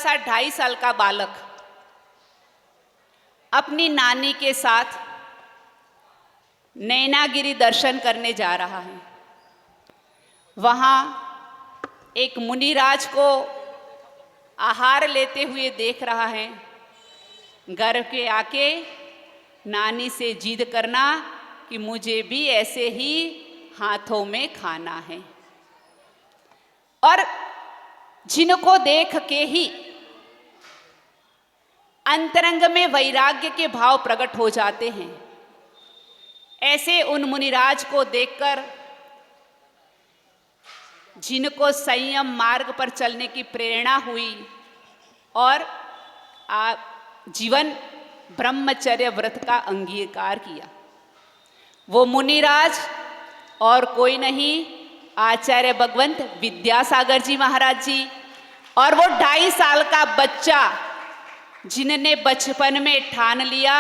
सा 2.5 साल का बालक अपनी नानी के साथ नैनागिरी दर्शन करने जा रहा है। वहाँ एक मुनिराज को आहार लेते हुए देख रहा है। घर के आके नानी से जिद करना कि मुझे भी ऐसे ही हाथों में खाना है। और जिनको देख के ही अंतरंग में वैराग्य के भाव प्रकट हो जाते हैं, ऐसे उन मुनिराज को देखकर जिनको संयम मार्ग पर चलने की प्रेरणा हुई और जीवन ब्रह्मचर्य व्रत का अंगीकार किया, वो मुनिराज और कोई नहीं, आचार्य भगवंत विद्यासागर जी महाराज जी। और वो 2.5 साल का बच्चा जिनने बचपन में ठान लिया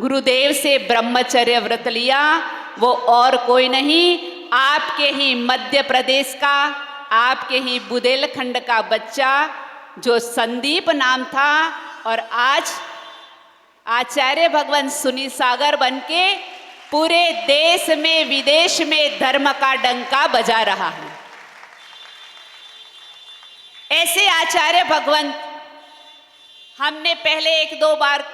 गुरुदेव से ब्रह्मचर्य व्रत लिया, वो और कोई नहीं, आपके ही मध्य प्रदेश का, आपके ही बुंदेलखंड का बच्चा जो संदीप नाम था, और आज आचार्य भगवंत सुनी सागर बनके पूरे देश में विदेश में धर्म का डंका बजा रहा है। ऐसे आचार्य भगवंत हमने पहले 1-2 बार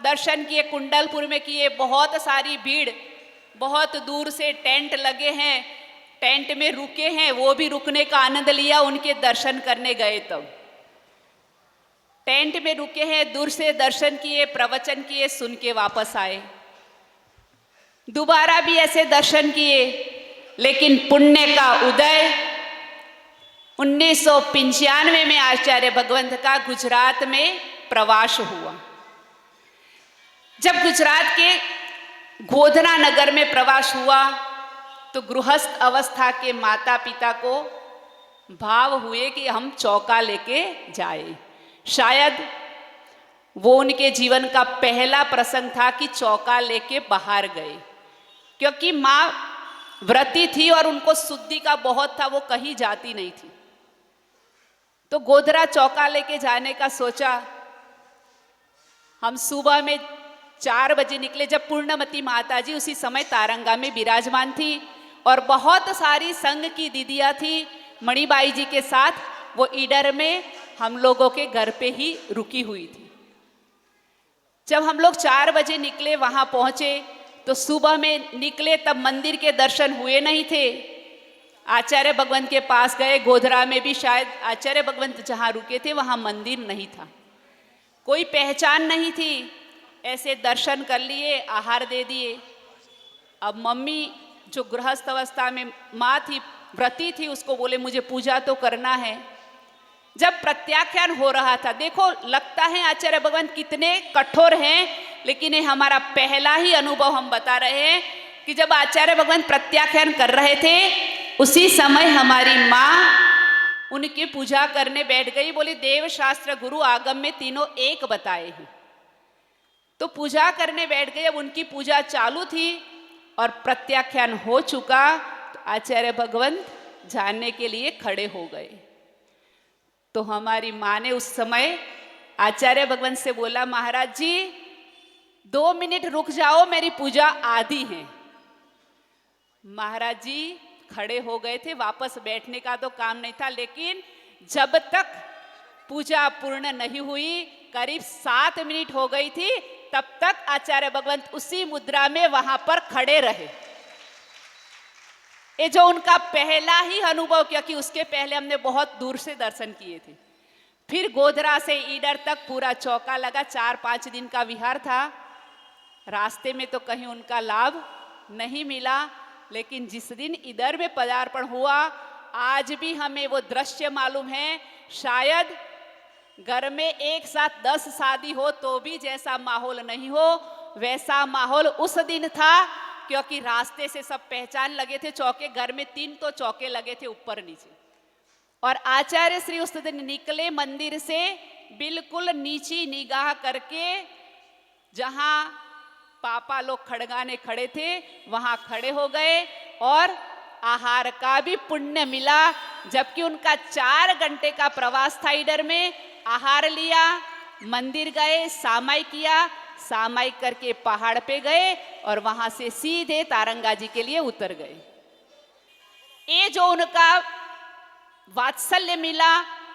दर्शन किए, कुंडलपुर में किए। बहुत सारी भीड़, बहुत दूर से टेंट लगे हैं, टेंट में रुके हैं, वो भी रुकने का आनंद लिया, उनके दर्शन करने गए। तब टेंट में रुके हैं, दूर से दर्शन किए, प्रवचन किए, सुन के वापस आए। दोबारा भी ऐसे दर्शन किए। लेकिन पुण्य का उदय 1995 में आचार्य भगवंत का गुजरात में प्रवास हुआ। जब गुजरात के गोधरा नगर में प्रवास हुआ तो गृहस्थ अवस्था के माता पिता को भाव हुए कि हम चौका लेके जाए। शायद वो उनके जीवन का पहला प्रसंग था कि चौका लेके बाहर गए, क्योंकि माँ व्रती थी और उनको शुद्धि का बहुत था, वो कहीं जाती नहीं थी। तो गोधरा चौका लेके जाने का सोचा। हम सुबह में 4 बजे निकले, जब पूर्णमती माता जी उसी समय तारंगा में विराजमान थी और बहुत सारी संघ की दीदियाँ थी मणिबाई जी के साथ, वो ईडर में हम लोगों के घर पे ही रुकी हुई थी। जब हम लोग 4 बजे निकले, वहाँ पहुँचे तो सुबह में निकले तब मंदिर के दर्शन हुए नहीं थे। आचार्य भगवंत के पास गए, गोधरा में भी शायद आचार्य भगवंत जहाँ रुके थे वहाँ मंदिर नहीं था, कोई पहचान नहीं थी। ऐसे दर्शन कर लिए, आहार दे दिए। अब मम्मी जो गृहस्थ अवस्था में माँ थी, व्रती थी, उसको बोले मुझे पूजा तो करना है। जब प्रत्याख्यान हो रहा था, देखो लगता है आचार्य भगवंत कितने कठोर हैं, लेकिन ये हमारा पहला ही अनुभव हम बता रहे हैं कि जब आचार्य भगवंत प्रत्याख्यान कर रहे थे उसी समय हमारी माँ उनकी पूजा करने बैठ गई। बोली देव शास्त्र गुरु आगम में तीनों एक बताए हैं। तो पूजा करने बैठ गई। अब उनकी पूजा चालू थी और प्रत्याख्यान हो चुका तो आचार्य भगवंत जाने के लिए खड़े हो गए। तो हमारी माँ ने उस समय आचार्य भगवंत से बोला, महाराज जी 2 मिनट रुक जाओ, मेरी पूजा आधी है। महाराज जी खड़े हो गए थे, वापस बैठने का तो काम नहीं था, लेकिन जब तक पूजा पूर्ण नहीं हुई, करीब 7 मिनट हो गई थी, तब तक आचार्य भगवंत उसी मुद्रा में वहां पर खड़े रहे। ये जो उनका पहला ही अनुभव, क्योंकि उसके पहले हमने बहुत दूर से दर्शन किए थे। फिर गोधरा से ईडर तक पूरा चौका लगा, 4-5 दिन का विहार था। रास्ते में तो कहीं उनका लाभ नहीं मिला, लेकिन जिस दिन इधर में पदार्पण हुआ, आज भी हमें वो दृश्य मालूम है। शायद घर में एक साथ 10 शादी हो तो भी जैसा माहौल नहीं हो, वैसा माहौल उस दिन था, क्योंकि रास्ते से सब पहचान लगे थे। चौके, घर में 3 तो चौके लगे थे ऊपर नीचे। और आचार्य श्री उस दिन निकले मंदिर से बिल्कुल नीची निगाह करके, जहां पापा लोग खड़गाने खड़े थे वहां खड़े हो गए और आहार का भी पुण्य मिला। जबकि उनका 4 घंटे का प्रवास था ईडर में, आहार लिया, मंदिर गए, सामायिक किया, सामायिक करके पहाड़ पे गए और वहां से सीधे तारंगा जी के लिए उतर गए। ये जो उनका वात्सल्य मिला,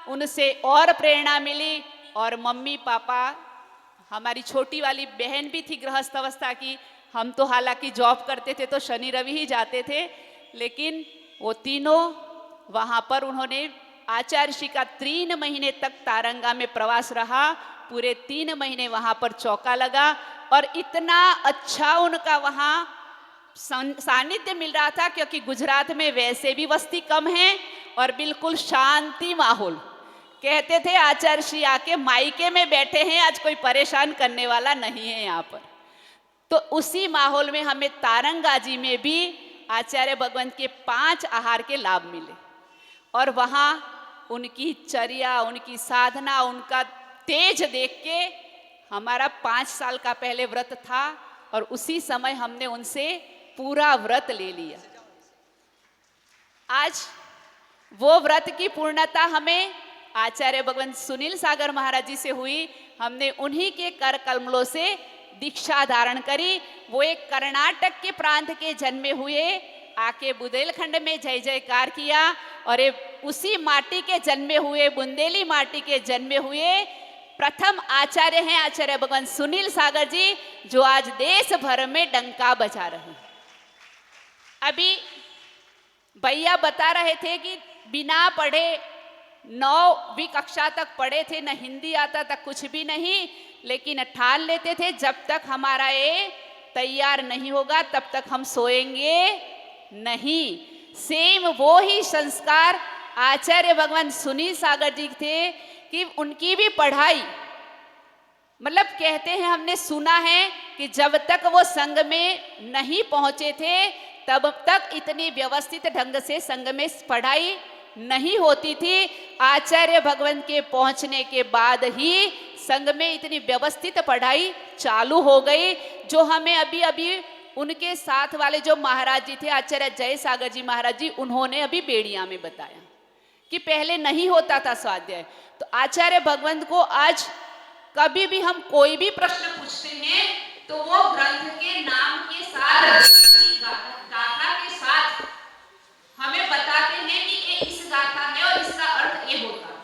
उनसे और प्रेरणा मिली। और मम्मी पापा, हमारी छोटी वाली बहन भी थी गृहस्थ अवस्था की, हम तो हालांकि जॉब करते थे तो शनि रवि ही जाते थे, लेकिन वो तीनों वहाँ पर उन्होंने आचार्य श्री का 3 महीने तक तारंगा में प्रवास रहा। पूरे 3 महीने वहाँ पर चौका लगा और इतना अच्छा उनका वहाँ सानिध्य मिल रहा था, क्योंकि गुजरात में वैसे भी बस्ती कम है और बिल्कुल शांति माहौल। कहते थे आचार्य श्री आके मायके में बैठे हैं, आज कोई परेशान करने वाला नहीं है यहाँ पर। तो उसी माहौल में हमें तारंगा जी में भी आचार्य भगवंत के 5 आहार के लाभ मिले और वहाँ उनकी चर्या, उनकी साधना, उनका तेज देख के हमारा 5 साल का पहले व्रत था और उसी समय हमने उनसे पूरा व्रत ले लिया। आज वो व्रत की पूर्णता हमें आचार्य भगवंत सुनील सागर महाराज जी से हुई। हमने उन्हीं के कर कमलों से दीक्षा धारण करी। वो एक कर्नाटक के प्रांत के जन्मे हुए, आके बुंदेलखंड में जय जयकार किया और उसी माटी के जन्मे हुए, बुंदेली माटी के जन्मे हुए प्रथम आचार्य हैं आचार्य भगवान सुनील सागर जी, जो आज देश भर में डंका बजा रहे हैं। अभी भैया बता रहे थे कि बिना पढ़े 9वीं कक्षा तक पढ़े थे, न हिंदी आता था, कुछ भी नहीं, लेकिन ठान लेते थे जब तक हमारा ये तैयार नहीं होगा तब तक हम सोएंगे नहीं। सेम वो ही संस्कार आचार्य भगवान सुनील सागर जी थे कि उनकी भी पढ़ाई, मतलब कहते हैं, हमने सुना है कि जब तक वो संघ में नहीं पहुंचे थे तब तक इतनी व्यवस्थित ढंग से संघ में पढ़ाई नहीं होती थी। आचार्य भगवंत के पहुंचने के बाद ही संघ में इतनी व्यवस्थित पढ़ाई चालू हो गई। जो हमें अभी अभी उनके साथ वाले जो महाराज जी थे आचार्य जय सागर जी महाराज जी, उन्होंने अभी बेड़िया में बताया कि पहले नहीं होता था स्वाध्याय। तो आचार्य भगवंत को आज कभी भी हम कोई भी प्रश्न पूछते हैं तो वो ग्रंथ के नाम के साथ, गाथा के साथ हमें बताते हैं कि ये इस गाथा है और इसका अर्थ ये होता है।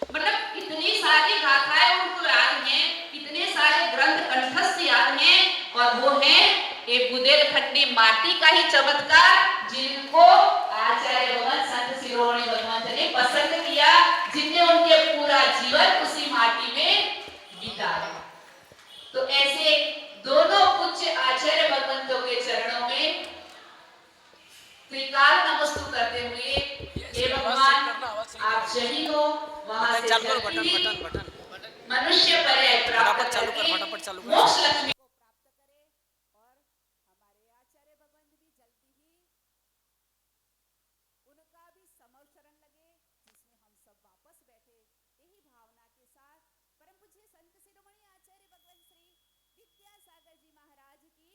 मतलब इतनी सारी गाथाएं उनको याद हैं, इतने सारे ग्रंथ कंठस्थ याद हैं, और वो है ये बुंदेलखंडी माटी का ही चमत्कार, जिनको आचार्य भगवान संत शिरोमणि भगवंत ने पसंद किया, जिनने उनके पूरा जीवन उसी माटी में बिताया। तो ऐसे दोनों उच्च आचार्य भगवंतों के चरणों में त्रिकाल नमस्तु करते हुए, हे भगवान आप जही हो वहां से मनुष्य पर्याय प्राप्त करके मोक्ष लक्ष्मी को प्राप्त करे, और हमारे आचार्य भगवंत भी जल्दी ही उनका भी समर्षण लगे, जिसमें हम सब वापस बैठे, यही भावना के साथ परम पूज्य संत शिरोमणि आचार्य भगवंत श्री विद्यासागर जी महाराज की